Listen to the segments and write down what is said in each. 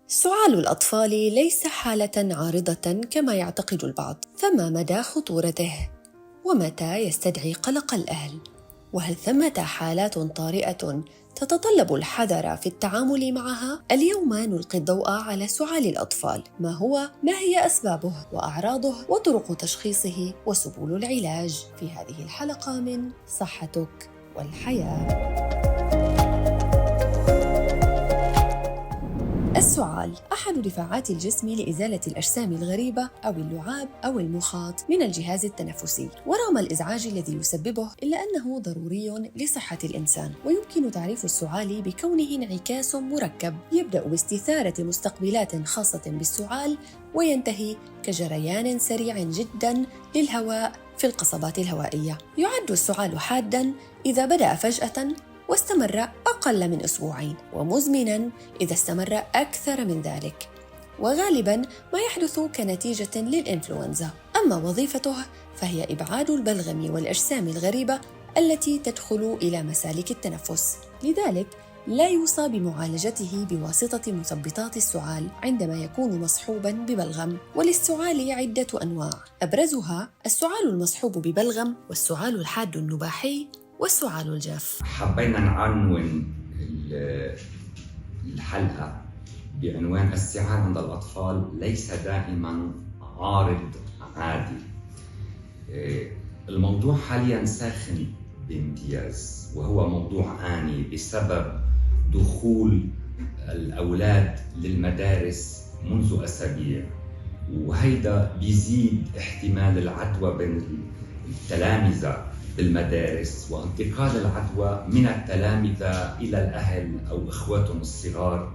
سعال الأطفال ليس حالة عارضة كما يعتقد البعض، فما مدى خطورته؟ ومتى يستدعي قلق الأهل؟ وهل ثمة حالات طارئة تتطلب الحذر في التعامل معها؟ اليوم نلقي الضوء على سعال الأطفال، ما هي أسبابه وأعراضه وطرق تشخيصه وسبل العلاج، في هذه الحلقة من صحتك والحياة. السعال أحد دفاعات الجسم لإزالة الأجسام الغريبة أو اللعاب أو المخاط من الجهاز التنفسي، ورغم الإزعاج الذي يسببه إلا أنه ضروري لصحة الإنسان. ويمكن تعريف السعال بكونه انعكاس مركب يبدأ باستثارة مستقبلات خاصة بالسعال وينتهي كجريان سريع جداً للهواء في القصبات الهوائية. يعد السعال حاداً إذا بدأ فجأة واستمر أقل من أسبوعين، ومزمناً إذا استمر أكثر من ذلك، وغالباً ما يحدث كنتيجة للإنفلونزا. أما وظيفته فهي إبعاد البلغم والأجسام الغريبة التي تدخل إلى مسالك التنفس، لذلك لا يوصى بمعالجته بواسطة مثبطات السعال عندما يكون مصحوباً ببلغم. وللسعال عدة أنواع، أبرزها السعال المصحوب ببلغم، والسعال الحاد النباحي، والسعال الجاف. حبينا نعنون الحلقة بعنوان السعال عند الأطفال ليس دائما عارض عادي. الموضوع حاليا ساخن بامتياز، وهو موضوع آني بسبب دخول الأولاد للمدارس منذ أسابيع، وهيدا بيزيد احتمال العدوى بين التلامذة بالمدارس، وانتقال العدوى من التلامذة إلى الأهل أو إخواتهم الصغار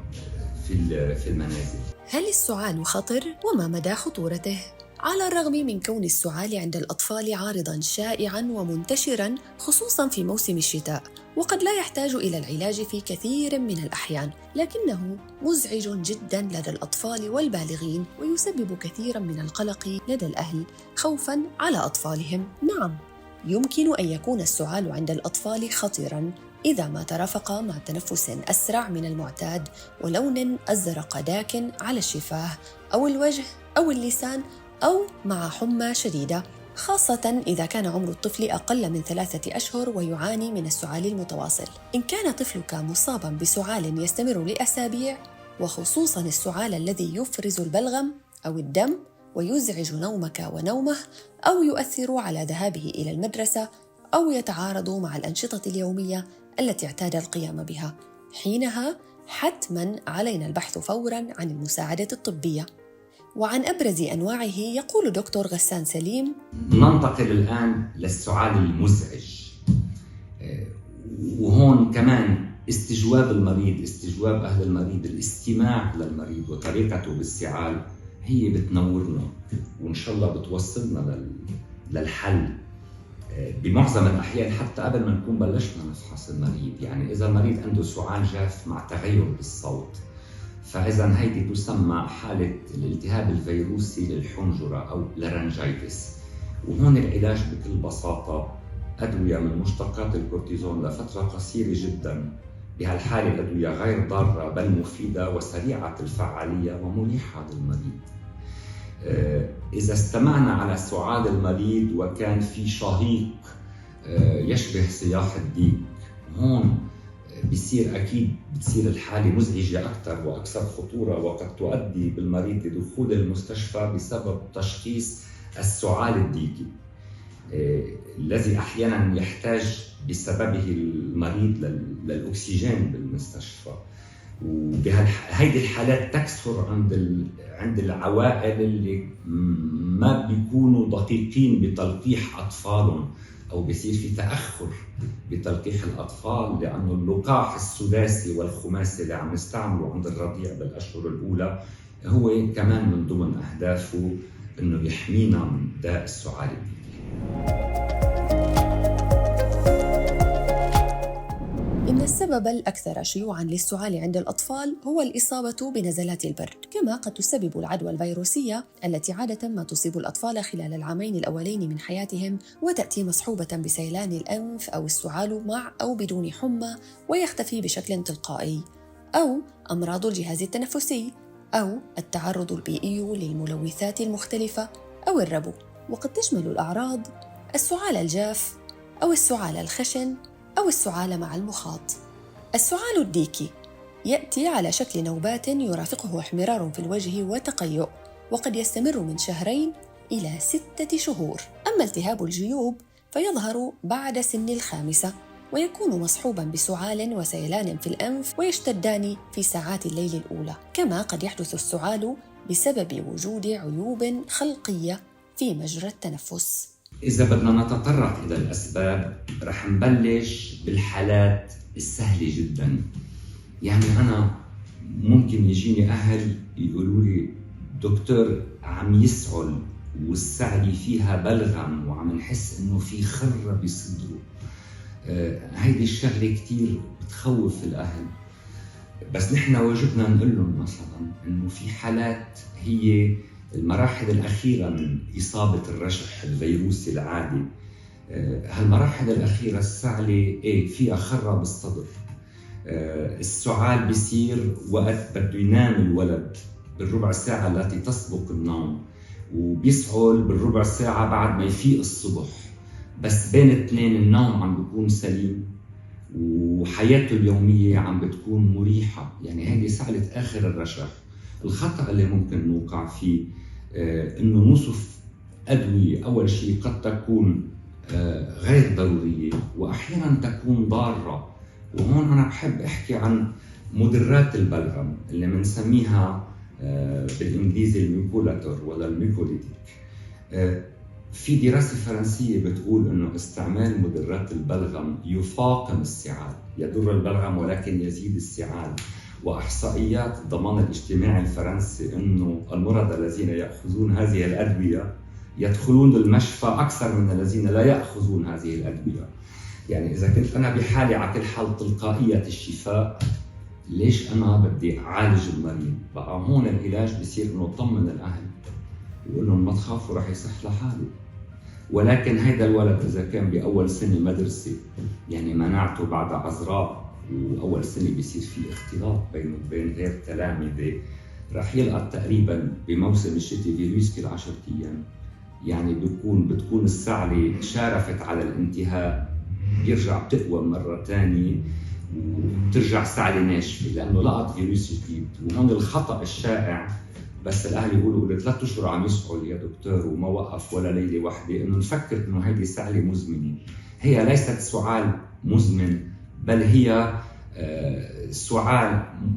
في المنازل. هل السعال خطر؟ وما مدى خطورته؟ على الرغم من كون السعال عند الأطفال عارضاً شائعاً ومنتشراً خصوصاً في موسم الشتاء، وقد لا يحتاج إلى العلاج في كثير من الأحيان، لكنه مزعج جداً لدى الأطفال والبالغين، ويسبب كثيراً من القلق لدى الأهل خوفاً على أطفالهم. نعم، يمكن أن يكون السعال عند الأطفال خطراً إذا ما ترافق مع تنفس أسرع من المعتاد، ولون أزرق داكن على الشفاه أو الوجه أو اللسان، أو مع حمى شديدة، خاصة إذا كان عمر الطفل أقل من 3 أشهر ويعاني من السعال المتواصل. إن كان طفلك مصاباً بسعال يستمر لأسابيع، وخصوصاً السعال الذي يفرز البلغم أو الدم ويزعج نومك ونومه، أو يؤثر على ذهابه إلى المدرسة، أو يتعارض مع الأنشطة اليومية التي اعتاد القيام بها، حينها حتماً علينا البحث فوراً عن المساعدة الطبية. وعن أبرز أنواعه يقول دكتور غسان سليم: ننتقل الآن للسعال المزعج، وهون كمان استجواب المريض، استجواب أهل المريض، الاستماع للمريض وطريقته بالسعال هي بتنورنا، وإن شاء الله بتوصلنا للحل بمعظم الأحيان حتى قبل ما نكون بلشنا نفحص المريض. يعني إذا المريض عنده سعال جاف مع تغير بالصوت، فإذا هيدي تسمى حالة الالتهاب الفيروسي للحنجرة أو لارنجيتس، وهون العلاج بكل بساطة أدوية من مشتقات الكورتيزون لفترة قصيرة جدا. بهالحالة الأدوية غير ضارة بل مفيدة وسريعة الفعالية ومريحة للمريض. إذا استمعنا على سعال المريض وكان في شهيق يشبه صياح الديك، هون بتصير الحالة مزعجة أكثر وأكثر خطورة، وقد تؤدي بالمريض لدخول المستشفى بسبب تشخيص السعال الديكي الذي أحياناً يحتاج بسببه المريض للأكسجين بالمستشفى. وهيدي الحالات تكثر عند العوائل اللي ما بيكونوا دقيقين بتلقيح أطفالهم، أو بيصير في تأخر بتلقيح الأطفال، لأنه اللقاح السداسي والخماسي اللي عم نستعمله عند الرضيع بالأشهر الأولى هو كمان من ضمن أهدافه إنه يحمينا من داء السعال الديكي. إن السبب الأكثر شيوعاً للسعال عند الأطفال هو الإصابة بنزلات البرد، كما قد تسبب العدوى الفيروسية التي عادة ما تصيب الأطفال خلال العامين الأولين من حياتهم، وتأتي مصحوبة بسيلان الأنف أو السعال مع أو بدون حمى ويختفي بشكل تلقائي، أو أمراض الجهاز التنفسي أو التعرض البيئي للملوثات المختلفة أو الربو. وقد تشمل الأعراض السعال الجاف أو السعال الخشن أو السعال مع المخاط. السعال الديكي يأتي على شكل نوبات يرافقه احمرار في الوجه وتقيؤ، وقد يستمر من 2 إلى 6 شهور. أما التهاب الجيوب فيظهر بعد سن 5 ويكون مصحوباً بسعال وسيلان في الأنف ويشتدان في ساعات الليل الأولى. كما قد يحدث السعال بسبب وجود عيوب خلقية في مجرى التنفس. إذا بدنا نتطرق إلى الأسباب رح نبلش بالحالات السهلة جداً. يعني أنا ممكن يجيني أهل يقولوا لي دكتور عم يسعل والسعلي فيها بلغم وعم نحس إنه في خرة بصدره. هيدي الشغلة كتير بتخوف الأهل، بس نحن واجبنا نقول لهم مثلا إنه في حالات هي المراحل الأخيرة من إصابة الرشح الفيروسي العادي. هالمراحل الأخيرة السعلة فيها خرة بالصدر. السعال بيصير وقت بده ينام الولد بالربع ساعة التي تسبق النوم، وبيسعل بالربع ساعة بعد ما يفيق الصبح، بس بين الاثنين النوم عم بيكون سليم وحياته اليومية عم بتكون مريحة. يعني هذه سعلة آخر الرشح. الخطأ اللي ممكن نوقع فيه إنه نوصف أدوية أول شيء قد تكون غير ضرورية وأحيانا تكون ضارة. وهون أنا بحب أحكي عن مدرات البلغم اللي بنسميها بالإنجليزي الميكولاتور ولا الميكوليتيك. في دراسة فرنسية بتقول إنه استعمال مدرات البلغم يفاقم السعال، يضر البلغم ولكن يزيد السعال. وإحصائيات الضمان الاجتماعي الفرنسي إنه المرضى الذين يأخذون هذه الأدوية يدخلون المشفى أكثر من الذين لا يأخذون هذه الأدوية. يعني إذا كنت أنا بحالة على كل حال تلقائية الشفاء، ليش أنا بدي أعالج المريض؟ بقى هون العلاج بيصير إنه طمن الأهل ويقول لهم ما تخافوا رح يصح لحاله. ولكن هيدا الولد إذا كان بأول سنة مدرسة، يعني مناعته بعد عذراء، وأول سنة بيصير في اختلاط بينه وبين غير تلامذة، رح يلقى تقريبا بموسم الشتاء فيروس كل 10 أيام. يعني بتكون السعلة شارفت على الانتهاء، بيرجع بتقوى مرة تانية وبترجع سعلة ناشفة لأنه لقط فيروس جديد. وهون الخطأ الشائع، بس الأهل يقولوا قلت 3 أشهر عم يسعل يا دكتور وما وقف ولا ليلة واحدة، إنه نفكر إنه هذه سعلة مزمنة. هي ليست سعال مزمن، بل هي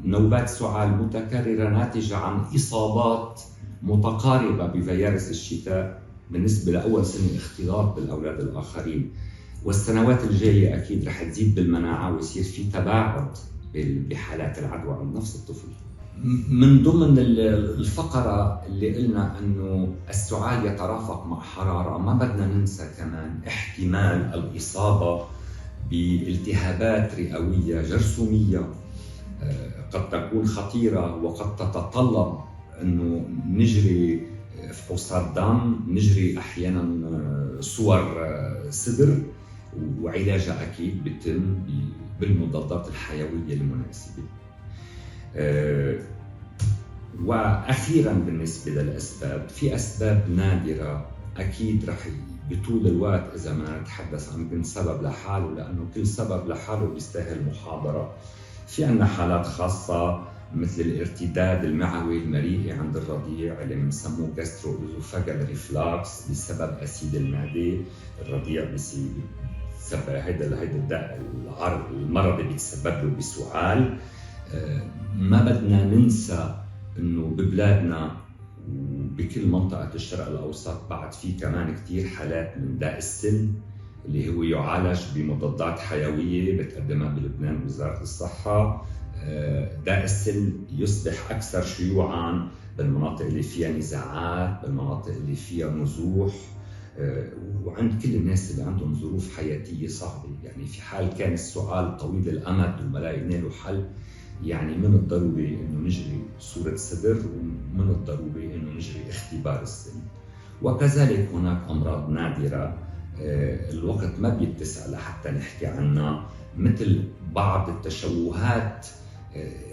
نوبات سعال متكررة ناتجة عن إصابات متقاربة بفيروس الشتاء بالنسبة لأول سنة اختلاط بالأولاد الآخرين. والسنوات الجاية أكيد رح تزيد بالمناعة ويصير في تباعد بحالات العدوى عند نفس الطفل. من ضمن الفقرة اللي قلنا أنه السعال يترافق مع حرارة، ما بدنا ننسى كمان احتمال الإصابة بالتهابات رئوية جرثومية قد تكون خطيرة وقد تتطلب أنه نجري فحوصات دم، نجري أحيانا صور صدر، وعلاجها أكيد بيتم بالمضادات الحيوية المناسبة. وأخيراً بالنسبة للأسباب، في أسباب نادرة أكيد رح بطول الوقت إذا ما نتحدث عن كل سبب لحاله، لأنه كل سبب لحاله بيستاهل محاضرة. في عنا حالات خاصة مثل الارتداد المعوي المريئي عند الرضيع اللي بنسموه gastroesophageal reflux بسبب أسيد المعدة. الرضيع بيصير هيدا المرض بيتسبب له بسعال. ما بدنا ننسى انه ببلادنا وبكل منطقة الشرق الاوسط بعد في كمان كتير حالات من داء السل اللي هو يعالج بمضادات حيوية بتقدمها بلبنان وزارة الصحة. داء السل يصبح اكثر شيوعا بالمناطق اللي فيها نزاعات، بالمناطق اللي فيها نزوح، وعند كل الناس اللي عندهم ظروف حياتية صعبة. يعني في حال كان السؤال طويل الأمد وما لاقينا له حل، يعني من الضروري إنه نجري صورة صدر، ومن الضروري إنه نجري اختبار السن. وكذلك هناك أمراض نادرة الوقت ما بيتسع لحتى نحكي عنها، مثل بعض التشوهات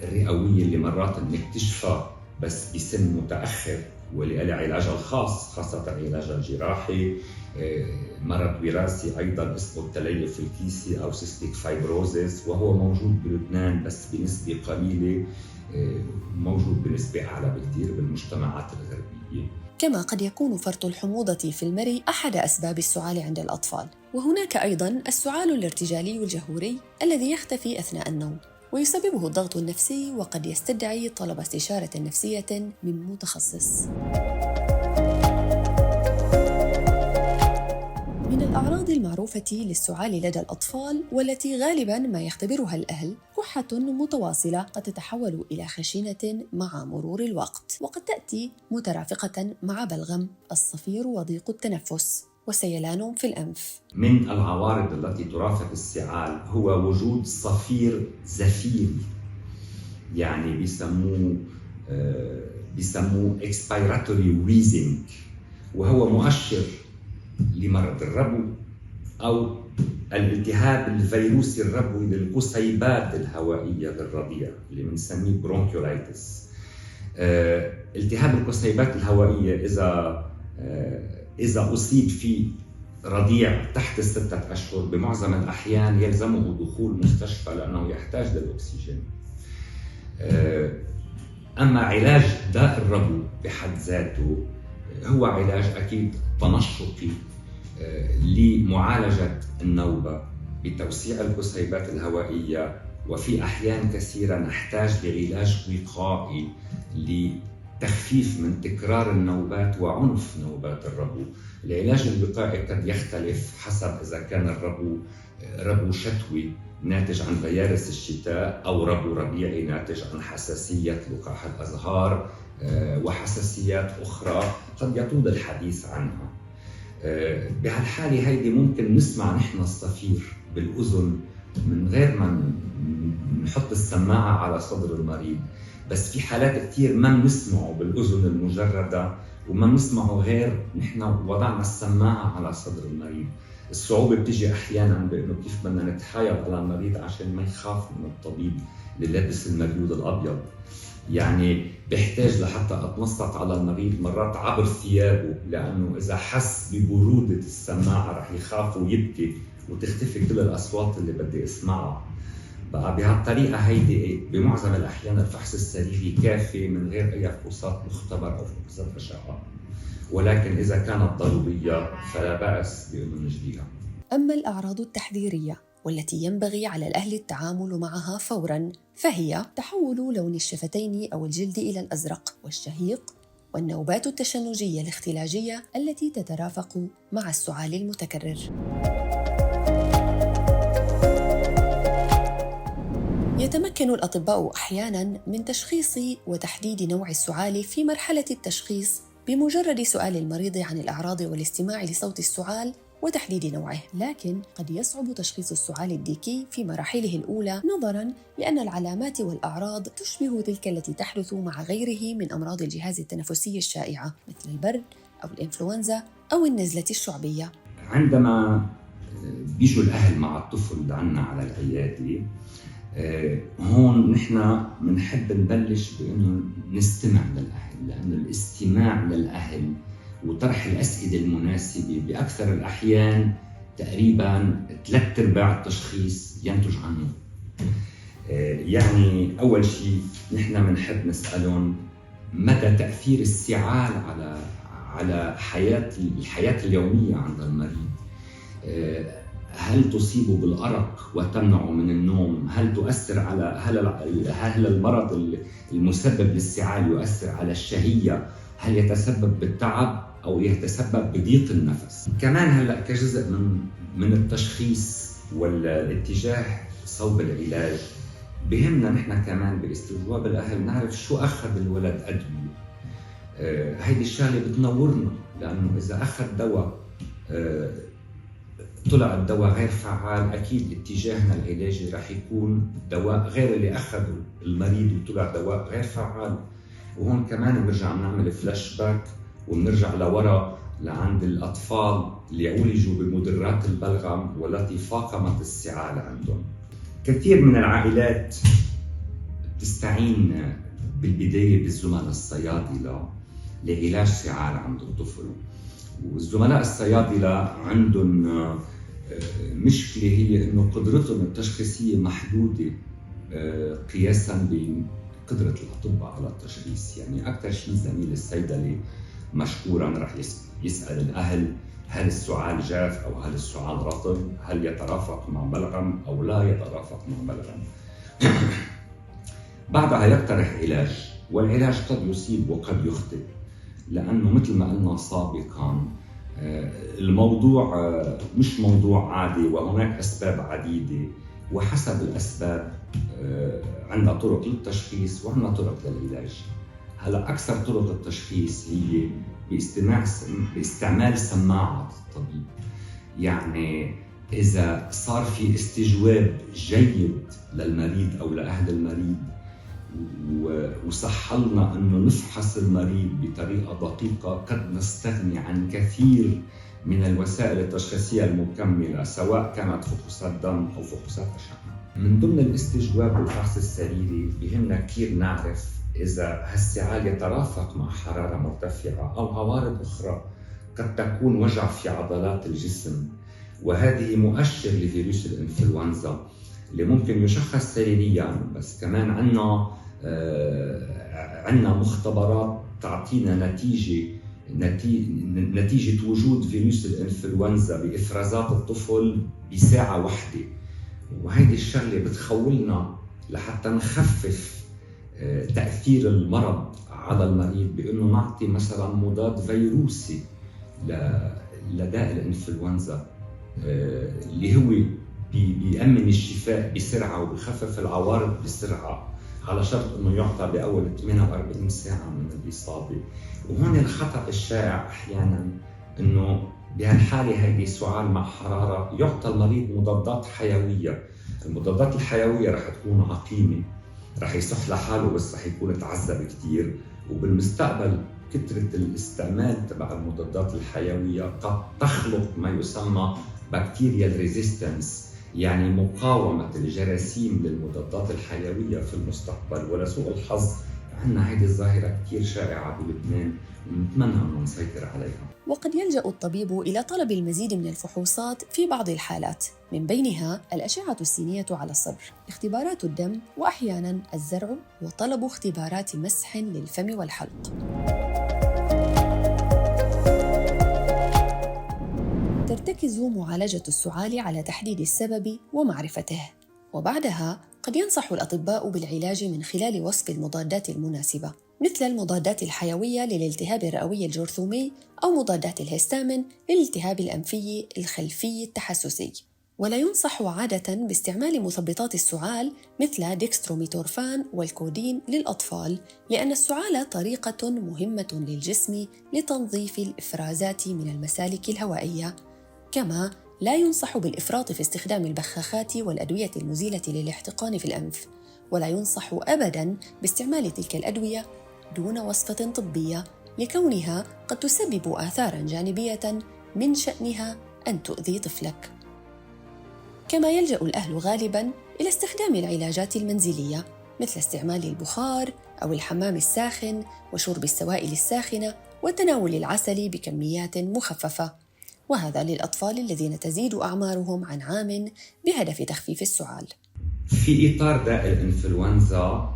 الرئوية اللي مرات بنكتشفها بس بسن متأخر، ولها علاجها الخاص، خاصة علاجها الجراحي. مرض وراثي أيضا اسمه التليف الكيسي أو سيستيك فايبروزيس، وهو موجود بلبنان بس بنسبة قليلة، موجود بنسبة أعلى بكثير بالمجتمعات الغربية. كما قد يكون فرط الحموضة في المري أحد أسباب السعال عند الأطفال. وهناك أيضاً السعال الارتجالي الجهوري الذي يختفي أثناء النوم ويسببه الضغط النفسي، وقد يستدعي طلب استشارة نفسية من متخصص. من الأعراض المعروفة للسعال لدى الأطفال والتي غالباً ما يختبرها الأهل كحة متواصلة قد تتحول إلى خشنة مع مرور الوقت، وقد تأتي مترافقة مع بلغم، الصفير وضيق التنفس وسيلان في الأنف. من العوارض التي ترافق السعال هو وجود صفير زفيري، يعني بيسموه expiratory wheezing، وهو مؤشر لمرض الربو أو الالتهاب الفيروسي الربوي للقصيبات الهوائية بالرضيع اللي بنسميه برونكيولايتس. التهاب القصيبات الهوائية إذا أصيب فيه رضيع تحت 6 أشهر بمعظم الأحيان يلزمه دخول مستشفى لأنه يحتاج للأكسجين. أما علاج داء الربو بحد ذاته هو علاج أكيد تنشطي لمعالجة النوبة بتوسيع القصيبات الهوائية، وفي أحيان كثيرة نحتاج لعلاج وقائي لتخفيف من تكرار النوبات وعنف نوبات الربو. العلاج الوقائي قد يختلف حسب إذا كان الربو ربو شتوي ناتج عن فيروس الشتاء أو ربو ربيعي ناتج عن حساسية لقاح الأزهار وحساسيات أخرى قد يطول الحديث عنها. بهالحالة هيدي ممكن نسمع نحن الصفير بالأذن من غير ما نحط السماعة على صدر المريض، بس في حالات كتير ما بنسمعه بالأذن المجردة وما بنسمعه غير نحن وضعنا السماعة على صدر المريض. الصعوبة بتجي أحياناً بأنه كيف بدنا نتحايل على المريض عشان ما يخاف من الطبيب اللي لابس المريوض الأبيض، يعني بيحتاج لحتى أتنصت على المريض مرات عبر ثيابه، لأنه إذا حس ببرودة السماعة رح يخاف ويبكي وتختفي كل الأصوات اللي بدي أسمعها. بقى بهالطريقة هيدي بمعظم الأحيان الفحص السريري كافي من غير أي فحوصات مختبر أو فحوصات أشعة، ولكن إذا كانت ضرورية فلا بأس بأنه نجريها. أما الأعراض التحذيرية والتي ينبغي على الأهل التعامل معها فوراً فهي تحول لون الشفتين أو الجلد إلى الأزرق والشهيق، والنوبات التشنجية الاختلاجية التي تترافق مع السعال المتكرر. يتمكن الأطباء أحياناً من تشخيص وتحديد نوع السعال في مرحلة التشخيص بمجرد سؤال المريض عن الأعراض والاستماع لصوت السعال وتحديد نوعه، لكن قد يصعب تشخيص السعال الديكي في مراحله الأولى نظراً لأن العلامات والأعراض تشبه تلك التي تحدث مع غيره من أمراض الجهاز التنفسي الشائعة مثل البرد أو الإنفلونزا أو النزلة الشعبية. عندما بيجوا الأهل مع الطفل عنا على العيادة، هون نحن بنحب نبلش بأنه نستمع للأهل، لأنه الاستماع للأهل وطرح الأسئلة المناسبة بأكثر الأحيان تقريباً 3/4 التشخيص ينتج عنه. يعني أول شيء نحن بنحب نسألهم مدى تأثير السعال على الحياة اليومية عند المريض. هل تصيبه بالأرق وتمنعه من النوم؟ هل تؤثر على هل المرض المسبب للسعال يؤثر على الشهية؟ هل يتسبب بالتعب أو يتسبب بضيق النفس؟ كمان هلأ كجزء من التشخيص والاتجاه صوب العلاج بهمنا نحن كمان باستجواب الأهل نعرف شو أخذ الولد أدوية. هيدي الشغلة بتنورنا، لأنه إذا أخذ دواء طلع الدواء غير فعال أكيد اتجاهنا العلاجي رح يكون دواء غير اللي أخذه المريض وطلع دواء غير فعال. وهون كمان بنرجع نعمل فلاش باك ونرجع لورا لعند الأطفال اللي عولجوا بمدرات البلغم والتي فاقمت السعال عندهم. كثير من العائلات تستعين بالبداية بالزملاء الصيادلة لعلاج سعال عند الطفل. والزملاء الصيادلة عندهم مشكلة، هي إنه قدرتهم التشخيصية محدودة قياساً بقدرة الأطباء على التشخيص. يعني أكثر شيء زميل الصيدلي مشكوراً رح يسأل الأهل هل السعال جاف أو هل السعال رطب، هل يترافق مع بلغم أو لا يترافق مع بلغم. بعدها يقترح علاج، والعلاج قد يصيب وقد يخطئ، لأنه مثل ما قلنا سابقاً الموضوع مش موضوع عادي، وهناك أسباب عديدة، وحسب الأسباب عندنا طرق للتشخيص وعندنا طرق للعلاج. هلا أكثر طرق التشخيص هي باستعمال سماعة الطبيب. يعني إذا صار في استجواب جيد للمريض أو لأهل المريض وصح لنا أنه نفحص المريض بطريقة دقيقة، قد نستغني عن كثير من الوسائل التشخيصية المكملة، سواء كانت فحوصات دم أو فحوصات أشعة. من ضمن الاستجواب والفحص السريري بهمنا كثير نعرف إذا هالسعال يترافق مع حرارة مرتفعة أو عوارض أخرى قد تكون وجع في عضلات الجسم، وهذه مؤشر لفيروس الإنفلونزا اللي ممكن يشخص سريريا. بس كمان عندنا مختبرات تعطينا نتيجة وجود فيروس الإنفلونزا بإفرازات الطفل بساعة واحدة، وهذه الشغلة بتخولنا لحتى نخفف تأثير المرض على المريض بأنه نعطي مثلا مضاد فيروسي لداء الإنفلونزا اللي هو بيأمن الشفاء بسرعة وبيخفف العوارض بسرعة، على شرط انه يعطى باول 48 ساعة من الإصابة. وهون الخطأ الشائع احيانا انه بهالحالة هذه سعال مع حرارة يعطى المريض مضادات حيوية. المضادات الحيوية رح تكون عقيمة، رح يصح لحاله بس رح يكون تعذب كثير، وبالمستقبل كثرة الاستعمال تبع المضادات الحيوية قد تخلق ما يسمى بكتيريال ريزيستنس، يعني مقاومة الجراثيم للمضادات الحيوية في المستقبل. ولسوء الحظ عندنا هذه الظاهرة كثير شائعة بلبنان، ونتمنى أن نسيطر عليها. وقد يلجأ الطبيب إلى طلب المزيد من الفحوصات في بعض الحالات، من بينها الأشعة السينية على الصدر، اختبارات الدم، وأحياناً الزرع، وطلب اختبارات مسح للفم والحلق. ترتكز معالجة السعال على تحديد السبب ومعرفته، وبعدها قد ينصح الأطباء بالعلاج من خلال وصف المضادات المناسبة، مثل المضادات الحيوية للالتهاب الرئوي الجرثومي أو مضادات الهستامين للالتهاب الأنفي الخلفي التحسسي. ولا ينصح عادة باستعمال مثبطات السعال مثل ديكستروميتورفان والكودين للأطفال، لأن السعال طريقة مهمة للجسم لتنظيف الإفرازات من المسالك الهوائية. كما لا ينصح بالإفراط في استخدام البخاخات والأدوية المزيلة للاحتقان في الأنف، ولا ينصح أبداً باستعمال تلك الأدوية دون وصفة طبية، لكونها قد تسبب آثاراً جانبية من شأنها أن تؤذي طفلك. كما يلجأ الأهل غالباً إلى استخدام العلاجات المنزلية مثل استعمال البخار أو الحمام الساخن وشرب السوائل الساخنة وتناول العسل بكميات مخففة، وهذا للأطفال الذين تزيد أعمارهم عن عام بهدف تخفيف السعال. في إطار داء الإنفلونزا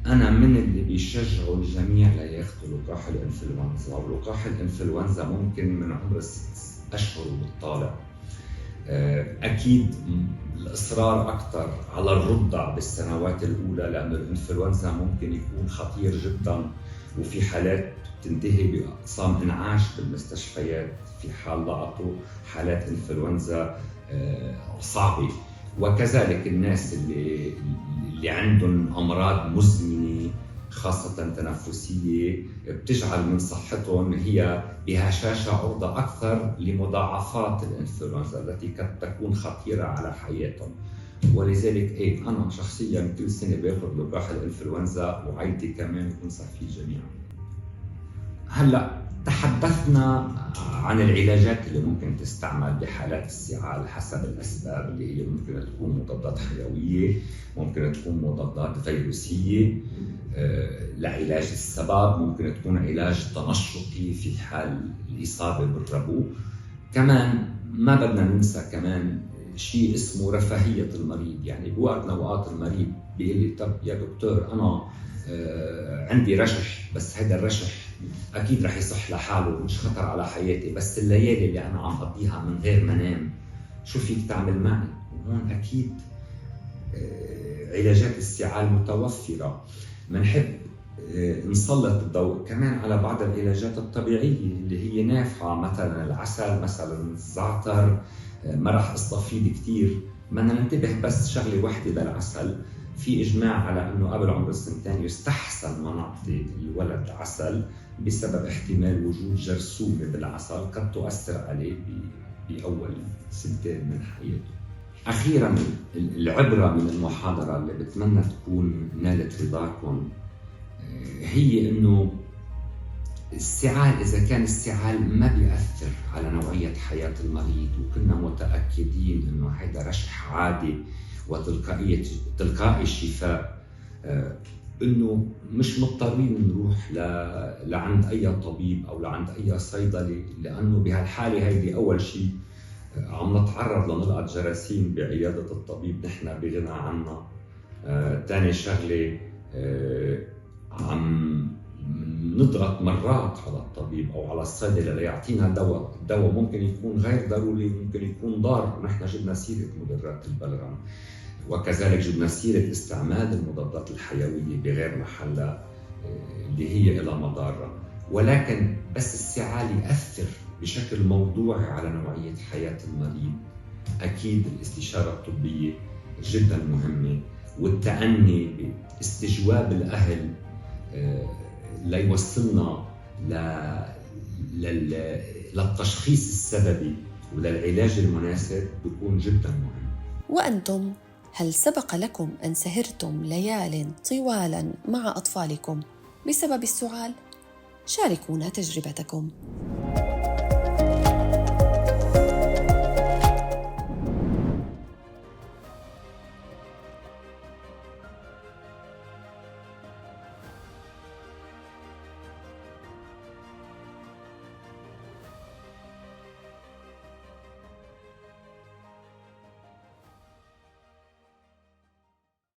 أنا من اللي بيشجعوا الجميع لياخذوا لقاح الإنفلونزا، ولقاح الإنفلونزا ممكن من عمر 6 أشهر وبالطالع. أكيد الإصرار أكثر على الرضع بالسنوات الأولى، لأن الإنفلونزا ممكن يكون خطير جدا، وفي حالات تنتهي بأقسام إنعاش بالمستشفيات في حال لقطوا حالات إنفلونزا صعبة. وكذلك الناس اللي عندهم أمراض مزمنة خاصة تنفسية بتجعل من صحتهم هي بهشاشة عرضة أكثر لمضاعفات الإنفلونزا التي قد تكون خطيرة على حياتهم. ولذلك أنا شخصياً كل سنة باخذ لقاح الإنفلونزا، وعائلتي كمان، وننصح فيه جميعاً. هلأ تحدثنا عن العلاجات اللي ممكن تستعمل بحالات السعال حسب الأسباب، اللي هي ممكن تكون مضادات حيوية، ممكن تكون مضادات فيروسية لعلاج السبب، ممكن تكون علاج تنشطي في حال الإصابة بالربو. كمان ما بدنا ننسى كمان شيء اسمه رفاهية المريض. يعني بوقت نوعات المريض بيقول لي طب يا دكتور أنا عندي رشح، بس هذا الرشح أكيد رح يصح لحاله مش خطر على حياتي، بس الليالي اللي أنا عم أقضيها من غير ما أنام شو فيك تعمل معي؟ وهون أكيد علاجات السعال متوفرة. منحب نسلط الضوء كمان على بعض العلاجات الطبيعية اللي هي نافعة، مثلا العسل، مثلا الزعتر. ما راح استفيد كثير، بدنا ننتبه بس شغلة واحدة للعسل. في إجماع على أنه قبل عمر السنتين يستحسن ما نعطي الولد عسل بسبب احتمال وجود جرثومة بالعسل قد تؤثر عليه بأول سنتين من حياته. أخيراً العبرة من المحاضرة اللي بتمنى تكون نالت رضاكم هي إنه السعال، إذا كان السعال ما بيأثر على نوعية حياة المريض وكنا متأكدين إنه هذا رشح عادي وتلقائي الشفاء، إنه مش مضطرين نروح لعند أي طبيب أو لعند أي صيدلي، لأنه بهالحالة هيدي أول شيء عم نتعرض لنلقط جراثيم بعيادة الطبيب نحن بغنى عنها. تاني شغلة عم نضغط مرات على الطبيب أو على الصيدلي ليعطينا دواء. الدواء ممكن يكون غير ضروري، ممكن يكون ضار، ونحن جبنا سيرة مضرات البلغم، وكذلك جبنا سيرة استعمال المضادات الحيوية بغير محلها اللي هي إلى مضارة. ولكن بس السعال يأثر بشكل موضوعي على نوعية حياة المريض، أكيد الاستشارة الطبية جدا مهمة، والتأني باستجواب الأهل ليوصلنا للتشخيص السببي وللعلاج المناسب بيكون جدا مهم. وأنتم، هل سبق لكم أن سهرتم ليال طوالا مع أطفالكم بسبب السعال؟ شاركونا تجربتكم.